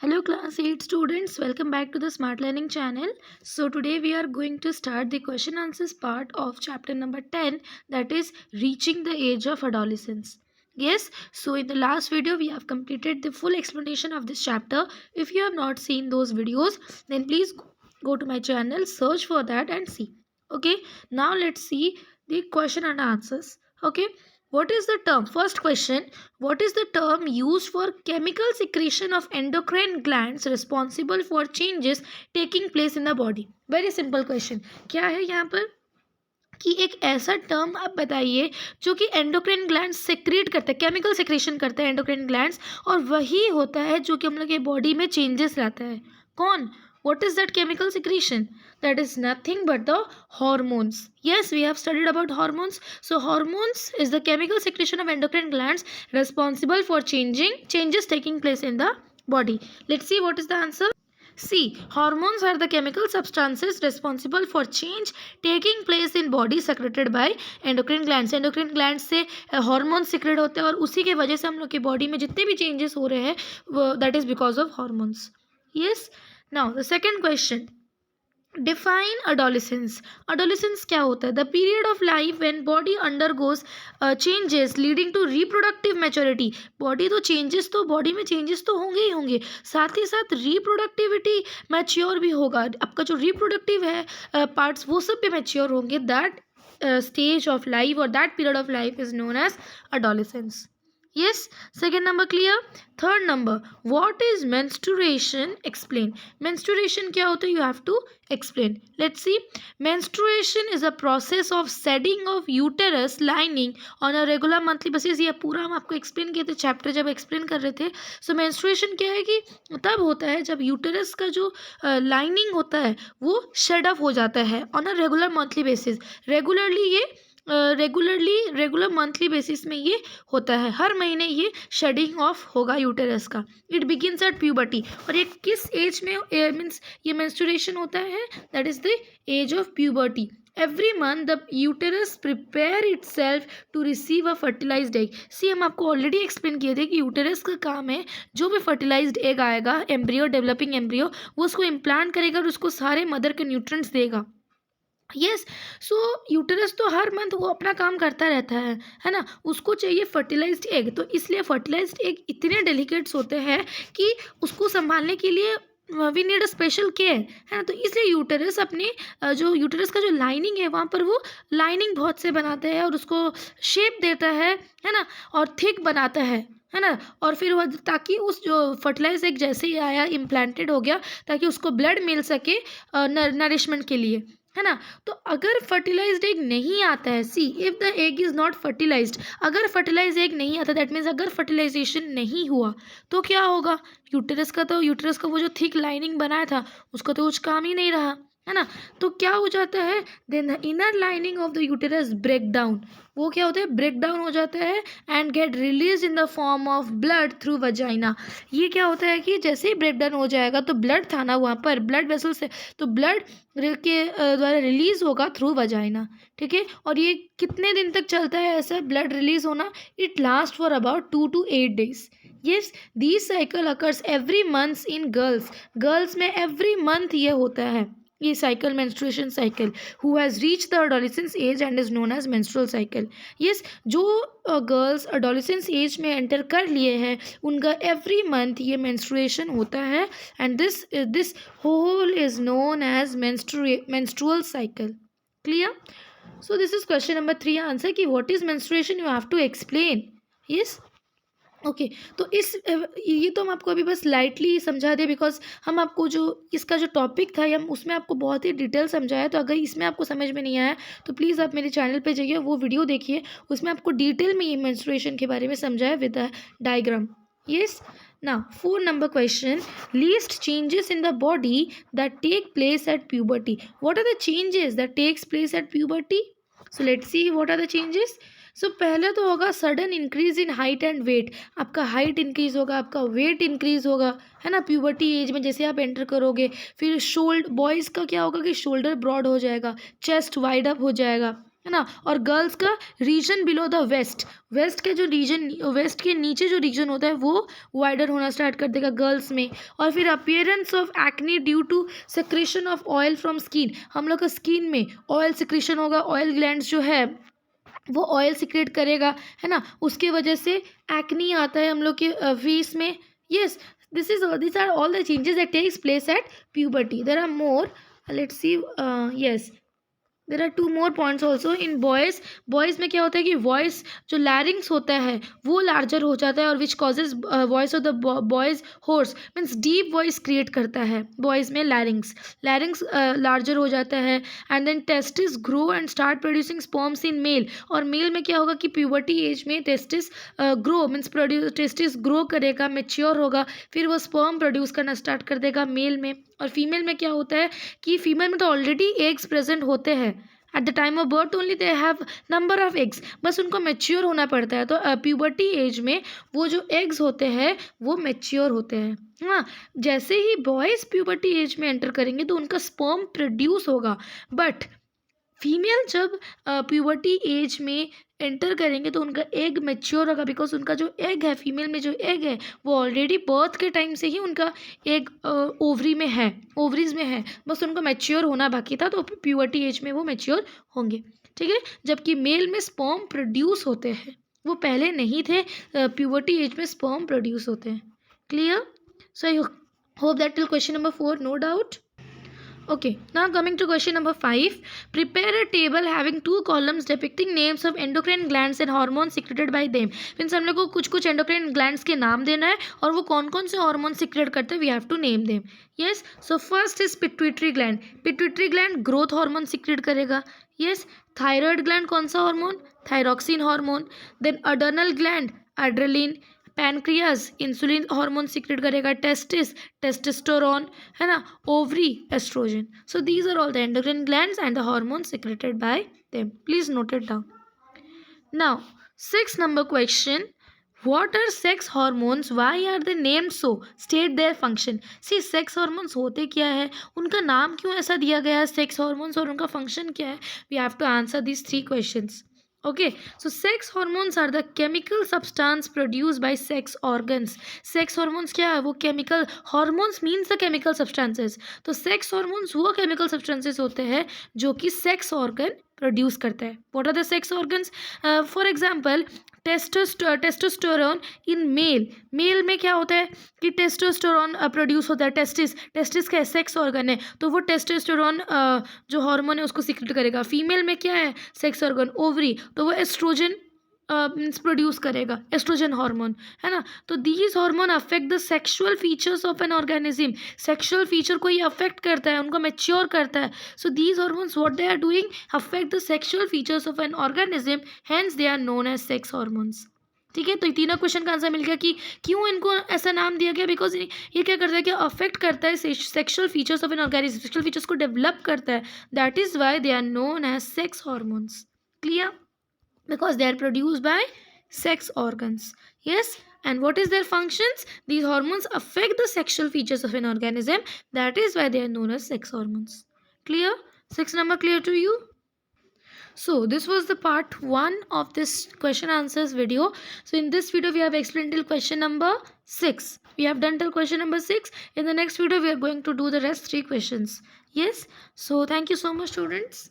Hello class 8 students, welcome back to the Smart Learning channel. So today we are going to start the question answers part of chapter number 10, that is reaching the age of adolescence. Yes, so in the last video we have completed the full explanation of this chapter. If you have not seen those videos, then please go to my channel, search for that and see. Okay, now let's see the question and answers. Okay, what is the term? First question, what is the term used for chemical secretion of endocrine glands responsible for changes taking place in the body? Very simple question. क्या है यहाँ पर कि एक ऐसा term आप बताइए जो कि एंडोक्राइन ग्लैंड सेक्रेट करता है, केमिकल सेक्रेशन करता है एंडोक्राइन ग्लैंड्स, और वही होता है जो कि हम लोग के बॉडी में चेंजेस लाता है. कौन? What is that chemical secretion? That is nothing but the hormones. Yes, we have studied about hormones. So hormones is the chemical secretion of endocrine glands responsible for changes taking place in the body. Let's see what is the answer. C. Hormones are the chemical substances responsible for change taking place in body secreted by endocrine glands. Endocrine glands से hormones secrete होते हैं और उसी के वजह से हम लोग की बॉडी में जितने भी changes हो रहे हैं that is because of hormones. Yes. Now the second question, define adolescence. Adolescence क्या होता है? The period of life when body undergoes changes leading to reproductive maturity. Body तो चेंजेस तो बॉडी में चेंजेस तो होंगे ही होंगे, साथ ही साथ रिप्रोडक्टिविटी मैच्योर भी होगा. आपका जो रिप्रोडक्टिव है पार्ट्स वो सब भी मैच्योर होंगे. दैट स्टेज ऑफ लाइफ और that period of life is known as adolescence. Yes, second number clear. Third number, what is menstruation? Explain. Menstruation क्या होता है? You have to explain. Let's see. Menstruation is a process of shedding of uterus lining on a regular monthly basis. ये पूरा हम आपको explain किए थे chapter जब explain कर रहे थे. So menstruation क्या है कि तब होता है जब यूटेरस का जो लाइनिंग होता है वो shed off हो जाता है on a regular monthly basis. Regular monthly basis में ये होता है. हर महीने ये शेडिंग ऑफ होगा यूटेरस का. It begins at puberty. और ये किस एज में मीन्स ये मेंस्ट्रुएशन होता है? That is the age of puberty. Every month the uterus prepare itself to receive a fertilized egg. See हम आपको ऑलरेडी एक्सप्लेन किए थे कि यूटेरस का काम है जो भी फर्टिलाइज्ड एग आएगा, एम्ब्रियो, डेवलपिंग एम्ब्रियो, वो उसको इम्प्लांट करेगा और उसको सारे मदर के न्यूट्रिएंट्स देगा. यस, सो यूटेरस तो हर मंथ वो अपना काम करता रहता है ना. उसको चाहिए फर्टिलाइज्ड एग. तो इसलिए फर्टिलाइज्ड एग इतने डेलिकेट्स होते हैं कि उसको संभालने के लिए we need a special care, है ना. तो इसलिए यूटेरस अपने जो यूटेरस का जो लाइनिंग है वहाँ पर वो लाइनिंग बहुत से बनाता है और उसको शेप देता है ना, और थिक बनाता है ना. और फिर वह ताकि उस जो फर्टिलाइज एग जैसे ही आया इम्प्लांटेड हो गया ताकि उसको ब्लड मिल सके नरिशमेंट के लिए, है ना. तो अगर फर्टिलाइज्ड एग नहीं आता है, see if the egg is not fertilised, अगर फर्टिलाइज एग नहीं आता दैट मीन्स अगर फर्टिलाइजेशन नहीं हुआ तो क्या होगा? यूटेरस का वो जो थिक लाइनिंग बनाया था उसका तो कुछ काम ही नहीं रहा, है ना. तो क्या हो जाता है? Then the inner lining of the uterus break down. वो क्या होता है? ब्रेक डाउन हो जाता है and get release in the form of blood through vagina. ये क्या होता है कि जैसे ही ब्रेक डाउन हो जाएगा तो ब्लड था ना वहाँ पर, ब्लड वेसल से, तो ब्लड के द्वारा रिलीज होगा थ्रू वजाइना. ठीक है. और ये कितने दिन तक चलता है ऐसा ब्लड रिलीज होना? It last for about 2 to 8 days. yes, this cycle occurs every month in girls में एवरी मंथ ये होता है, ये cycle, menstruation cycle. Who has reach the adolescence age and is known as menstrual cycle. Yes, जो girls adolescence age में enter कर लिए हैं उनका एवरी मंथ ये मेंस्ट्रुएशन होता है and this whole is known as menstrual cycle. Clear? So this is question number 3 answer कि what is menstruation, you have to explain. Yes, okay. तो ये तो हम आपको अभी बस लाइटली समझा दें बिकॉज हम आपको जो इसका जो टॉपिक था हम उसमें आपको बहुत ही डिटेल समझाया. तो अगर इसमें आपको समझ में नहीं आया तो प्लीज़ आप मेरे चैनल पे जाइए, वो वीडियो देखिए, उसमें आपको डिटेल में ये मेंस्ट्रुएशन के बारे में समझाया with the diagram. Yes. Now, 4 number question, least changes in the body that take place at puberty. What are the changes that takes place at puberty? So let's see what are the changes. So पहले तो होगा sudden increase in height and weight. आपका height increase होगा, आपका weight increase होगा, है ना, puberty age में जैसे आप एंटर करोगे. फिर बॉयज़ का क्या होगा कि शोल्डर ब्रॉड हो जाएगा, चेस्ट वाइड अप हो जाएगा, है ना, और गर्ल्स का region below the waist, waist के जो रीजन, वेस्ट के नीचे जो रीजन होता है वो वाइडर होना स्टार्ट कर देगा गर्ल्स में। और फिर appearance of acne due to secretion of oil from skin, हम लोग का स्किन में ऑयल सिक्रेशन होगा, ऑयल ग्लैंड्स जो है वो ऑयल सिक्रेट करेगा, है ना, उसके वजह से एक्नी आता है हम लोग के फेस में। Yes, these are all the changes that takes place at puberty. There are more. Let's see. Yes, there are two more points also in boys. Boys में क्या होता है कि वॉइस जो लैरिंग्स होता है वो लार्जर हो जाता है, और which causes voice of the boys hoarse means deep voice create करता है बॉयज़ में। लैरिंग्स लार्जर हो जाता है। And then testis grow and start producing sperms in male, और मेल में क्या होगा कि प्यूबर्टी एज में testis grow means testis grow करेगा, मेच्योर होगा, फिर वो स्पर्म प्रोड्यूस करना स्टार्ट कर देगा मेल में। और फीमेल में क्या होता है कि फीमेल में तो ऑलरेडी एग्स प्रेजेंट होते हैं at the time of birth, only they have number of eggs, बस उनको मेच्योर होना पड़ता है। तो प्यूबर्टी एज में वो जो एग्स होते हैं वो मेच्योर होते हैं। हाँ, जैसे ही बॉयज़ प्यूबर्टी एज में एंटर करेंगे तो उनका स्पर्म प्रोड्यूस होगा, बट फीमेल जब प्यूबर्टी एज में एंटर करेंगे तो उनका एग मेच्योर होगा, बिकॉज उनका जो एग है, फीमेल में जो एग है वो ऑलरेडी बर्थ के टाइम से ही उनका एग ओवरी में है, ओवरीज में है, बस उनको मेच्योर होना बाकी था, तो प्यूबर्टी एज में वो मेच्योर होंगे। ठीक है, जबकि मेल में स्पर्म प्रोड्यूस होते हैं, वो पहले नहीं थे, प्यूबर्टी एज में स्पर्म प्रोड्यूस होते हैं। Clear? So I hope that till question number 4 no doubt. Okay, now coming to question number 5. Prepare a table having 2 columns depicting names of endocrine glands and hormones secreted by them. Means हम लोग को कुछ कुछ endocrine glands के नाम देना है और वो कौन कौन से hormones secrete करते हैं, we have to name them. Yes, so first is pituitary gland. Pituitary gland growth hormone secrete करेगा. Yes, thyroid gland कौन सा hormone? Thyroxine hormone. Then adrenal gland adrenaline. Pancreas insulin hormone secrete करेगा, testis testosterone, है ना, ovary estrogen. So these are all the endocrine glands and the hormone secreted by them. Please note it down. Now 6 number question. What are sex hormones? Why are they named so? State their function. See, sex hormones होते क्या है, उनका नाम क्यों ऐसा दिया गया है sex hormones, और उनका function क्या है? We have to answer these 3 questions. Okay, so sex hormones are the chemical substance produced by sex organs. Sex hormones क्या है? वो chemical hormones means the chemical substances. तो sex hormones वो chemical substances होते हैं जो कि sex organ प्रोड्यूस करता है. What are the sex organs? For example, testosterone in male. Male में क्या होता है कि टेस्टोस्टेरोन प्रोड्यूस होता है. टेस्टिस का सेक्स ऑर्गन है, तो वो टेस्टोस्टेरोन जो हार्मोन है उसको सीक्रेट करेगा. फीमेल में क्या है सेक्स ऑर्गन, ओवरी, तो वो एस्ट्रोजन मीन्स प्रोड्यूस करेगा, एस्ट्रोजन हार्मोन, है ना. तो these hormone affect the sexual features of an organism. Sexual feature को ये अफेक्ट करता है, उनको मैच्योर करता है. So these hormones what they are doing, affect the sexual features of an organism, hence they are known as sex hormones. ठीक है, तो तीनों क्वेश्चन का आंसर मिल गया कि क्यों इनको ऐसा नाम दिया गया. बिकॉज ये क्या करता है कि अफेक्ट करता है sexual features of an organism, sexual features को डेवलप करता है. That is why they are known as sex hormones. Clear? Because they are produced by sex organs. Yes, and what is their functions? These hormones affect the sexual features of an organism. That is why they are known as sex hormones. Clear? 6 number clear to you? So this was the part 1 of this question answers video. So in this video we have explained till question number 6. We have done till question number 6. In the next video we are going to do the rest 3 questions. Yes, so thank you so much students.